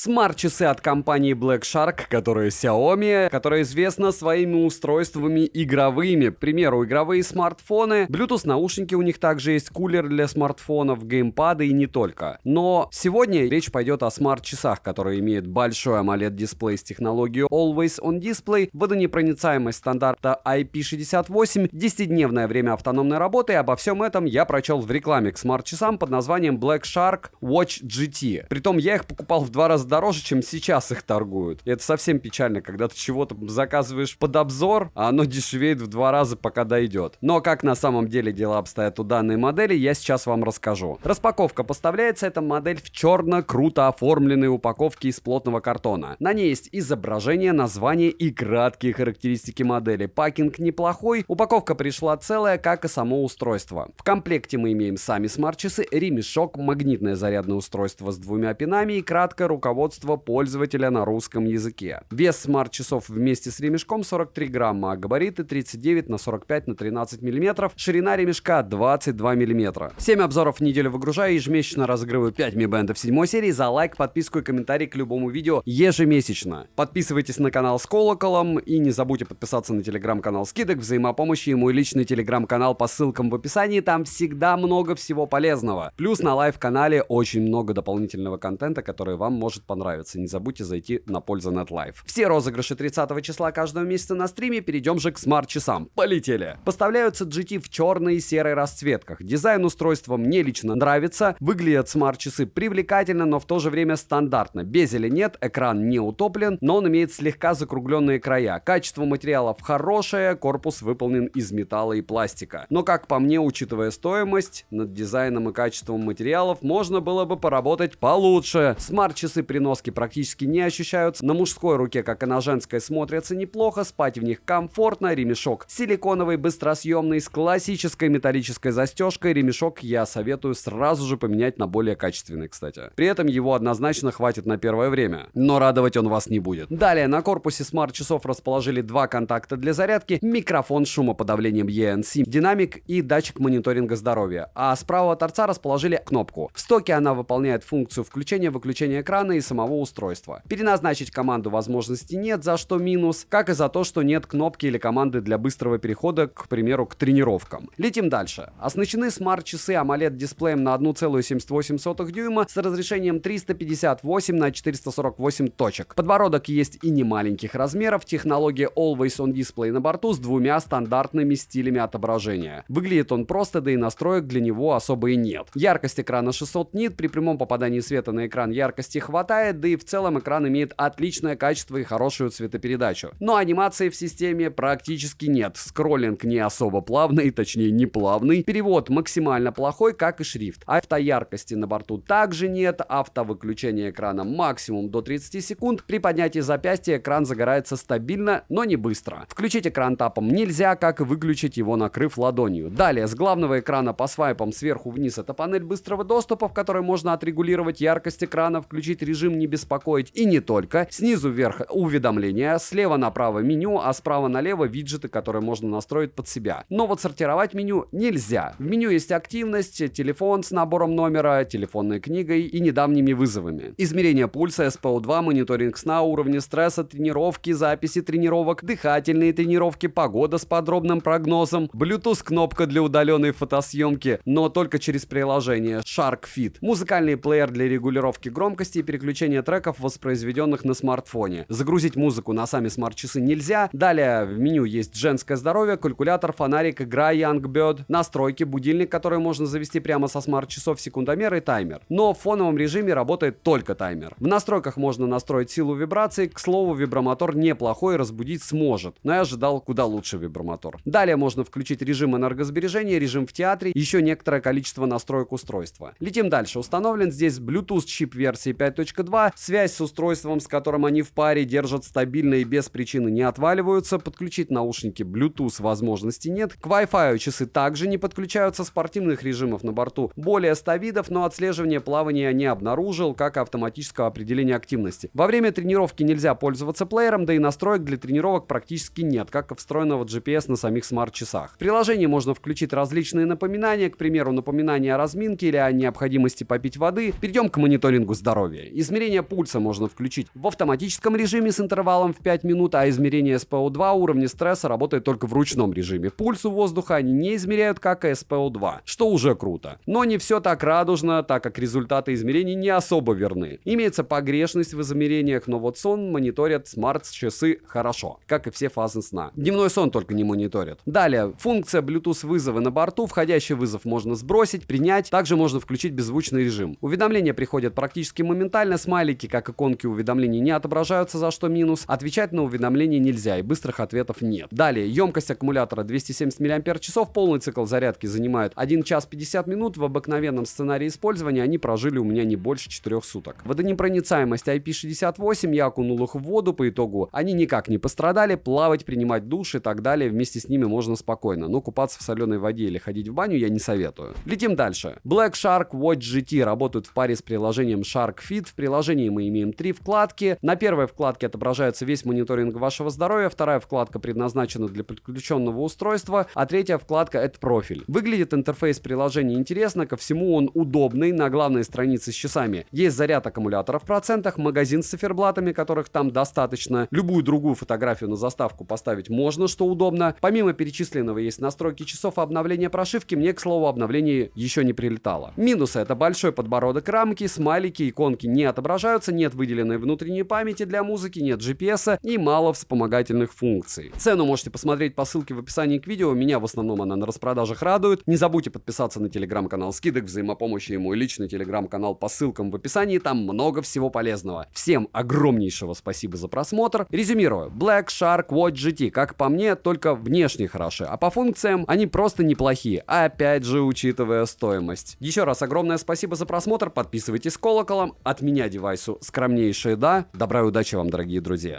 Смарт-часы от компании Black Shark, которые Xiaomi, которая известна своими устройствами игровыми. К примеру, игровые смартфоны, Bluetooth наушники у них также есть, кулер для смартфонов, геймпады и не только. Но сегодня речь пойдет о смарт-часах, которые имеют большой AMOLED-дисплей с технологией Always On Display, водонепроницаемость стандарта IP68, 10-дневное время автономной работы, и обо всем этом я прочел в рекламе к смарт-часам под названием Black Shark Watch GT. Притом я их покупал в 2 раза дороже, чем сейчас их торгуют. И это совсем печально, когда ты чего-то заказываешь под обзор, а оно дешевеет в 2 раза, пока дойдет. Но как на самом деле дела обстоят у данной модели, я сейчас вам расскажу. Распаковка. Поставляется эта модель в черно-круто оформленной упаковке из плотного картона. На ней есть изображение, название и краткие характеристики модели. Пакинг неплохой, упаковка пришла целая, как и само устройство. В комплекте мы имеем сами смарт-часы, ремешок, магнитное зарядное устройство с 2 пинами и краткое руководство пользователя на русском языке. Вес смарт-часов вместе с ремешком 43 грамма, а габариты 39 на 45 на 13 мм, ширина ремешка 22 мм. 7 обзоров в неделю выгружаю, ежемесячно разыгрываю 5 Mi Band 7 серии, за лайк, подписку и комментарий к любому видео ежемесячно. Подписывайтесь на канал с колоколом и не забудьте подписаться на телеграм-канал скидок, взаимопомощи и мой личный телеграм-канал по ссылкам в описании, там всегда много всего полезного. Плюс на лайв-канале очень много дополнительного контента, который вам может понравиться. Не забудьте зайти на Польза.нет Лайв. Все розыгрыши 30 числа каждого месяца на стриме. Перейдем же к смарт-часам. Полетели! Поставляются GT в черной и серой расцветках. Дизайн устройства мне лично нравится. Выглядят смарт-часы привлекательно, но в то же время стандартно. Безеля нет, экран не утоплен, но он имеет слегка закругленные края. Качество материалов хорошее, корпус выполнен из металла и пластика. Но, как по мне, учитывая стоимость, над дизайном и качеством материалов можно было бы поработать получше. Смарт-часы при носке практически не ощущаются. На мужской руке, как и на женской, смотрятся неплохо, спать в них комфортно. Ремешок силиконовый, быстросъемный, с классической металлической застежкой. Ремешок я советую сразу же поменять на более качественный, кстати. При этом его однозначно хватит на первое время, но радовать он вас не будет. Далее на корпусе смарт-часов расположили 2 контакта для зарядки, микрофон с шумоподавлением ENC, динамик и датчик мониторинга здоровья, а с правого торца расположили кнопку. В стоке она выполняет функцию включения-выключения экрана и самого устройства. Переназначить команду возможности нет, за что минус, как и за то, что нет кнопки или команды для быстрого перехода, к примеру, к тренировкам. Летим дальше. Оснащены смарт-часы AMOLED-дисплеем на 1,78 дюйма с разрешением 358 на 448 точек. Подбородок есть и не маленьких размеров, технология Always On Display на борту с 2 стандартными стилями отображения. Выглядит он просто, да и настроек для него особо и нет. Яркость экрана 600 нит, при прямом попадании света на экран яркости хватает, да и в целом экран имеет отличное качество и хорошую цветопередачу. Но анимации в системе практически нет. Скроллинг не особо плавный, точнее не плавный. Перевод максимально плохой, как и шрифт. Автояркости на борту также нет. Автовыключение экрана максимум до 30 секунд. При поднятии запястья экран загорается стабильно, но не быстро. Включить экран тапом нельзя, как и выключить его, накрыв ладонью. Далее, с главного экрана по свайпам сверху вниз это панель быстрого доступа, в которой можно отрегулировать яркость экрана, включить режим «Не беспокоить» и не только. Снизу вверх уведомления, слева направо меню, а справа налево виджеты, которые можно настроить под себя. Но вот сортировать меню нельзя. В меню есть активность, телефон с набором номера, телефонной книгой и недавними вызовами. Измерение пульса, SPO2, мониторинг сна, уровни стресса, тренировки, записи тренировок, дыхательные тренировки, погода с подробным прогнозом, Bluetooth кнопка для удаленной фотосъемки, но только через приложение Shark Fit, музыкальный плеер для регулировки громкости и переключения треков, воспроизведенных на смартфоне. Загрузить музыку на сами смарт-часы нельзя. Далее в меню есть женское здоровье, калькулятор, фонарик, игра Young Bird, настройки, будильник, который можно завести прямо со смарт-часов, секундомер и таймер. Но в фоновом режиме работает только таймер. В настройках можно настроить силу вибраций. К слову, вибромотор неплохой, разбудить сможет, но я ожидал куда лучше вибромотор. Далее можно включить режим энергосбережения, режим в театре, еще некоторое количество настроек устройства. Летим дальше. Установлен здесь Bluetooth чип версии 5.2, связь с устройством, с которым они в паре держат стабильно и без причины не отваливаются. Подключить наушники Bluetooth возможности нет. К Wi-Fi часы также не подключаются, спортивных режимов на борту более 100 видов, но отслеживание плавания я не обнаружил, как и автоматического определения активности. Во время тренировки нельзя пользоваться плеером, да и настроек для тренировок практически нет, как и встроенного GPS на самих смарт-часах. В приложении можно включить различные напоминания, к примеру, напоминания о разминке или о необходимости попить воды. Перейдем к мониторингу здоровья. Измерение пульса можно включить в автоматическом режиме с интервалом в 5 минут, а измерение СПО2 уровня стресса работает только в ручном режиме. Пульс у воздуха они не измеряют, как и СПО2, что уже круто. Но не все так радужно, так как результаты измерений не особо верны. Имеется погрешность в измерениях, но вот сон мониторят смарт-часы хорошо, как и все фазы сна. Дневной сон только не мониторят. Далее, функция Bluetooth вызова на борту. Входящий вызов можно сбросить, принять. Также можно включить беззвучный режим. Уведомления приходят практически моментально. Смайлики, как иконки уведомлений, не отображаются, за что минус. Отвечать на уведомления нельзя и быстрых ответов нет. Далее, емкость аккумулятора 270 мАч. Полный цикл зарядки занимает 1 час 50 минут. В обыкновенном сценарии использования они прожили у меня не больше 4 суток. Водонепроницаемость IP68, я окунул их в воду, по итогу они никак не пострадали. Плавать, принимать душ и так далее вместе с ними можно спокойно, но купаться в соленой воде или ходить в баню я не советую. Летим дальше. Black Shark Watch GT работают в паре с приложением Shark Fit. В приложении мы имеем 3 вкладки. На первой вкладке отображается весь мониторинг вашего здоровья, вторая вкладка предназначена для подключенного устройства, а третья вкладка — это профиль. Выглядит интерфейс приложения интересно, ко всему он удобный. На главной странице с часами есть заряд аккумулятора в процентах, магазин с циферблатами, которых там достаточно. Любую другую фотографию на заставку поставить можно, что удобно. Помимо перечисленного есть настройки часов и обновления прошивки. Мне, к слову, обновление еще не прилетало. Минусы — это большой подбородок рамки, смайлики, иконки не отображаются, нет выделенной внутренней памяти для музыки, нет GPS и мало вспомогательных функций. Цену можете посмотреть по ссылке в описании к видео. Меня в основном она на распродажах радует. Не забудьте подписаться на телеграм-канал Скидок, взаимопомощи и мой личный телеграм-канал по ссылкам в описании. Там много всего полезного. Всем огромнейшего спасибо за просмотр. Резюмирую. Black Shark Watch GT, как по мне, только внешне хороши, а по функциям они просто неплохие. Опять же, учитывая стоимость. Еще раз огромное спасибо за просмотр. Подписывайтесь с колоколом. От меня девайсу скромнейшее да. Добра и удачи вам, дорогие друзья.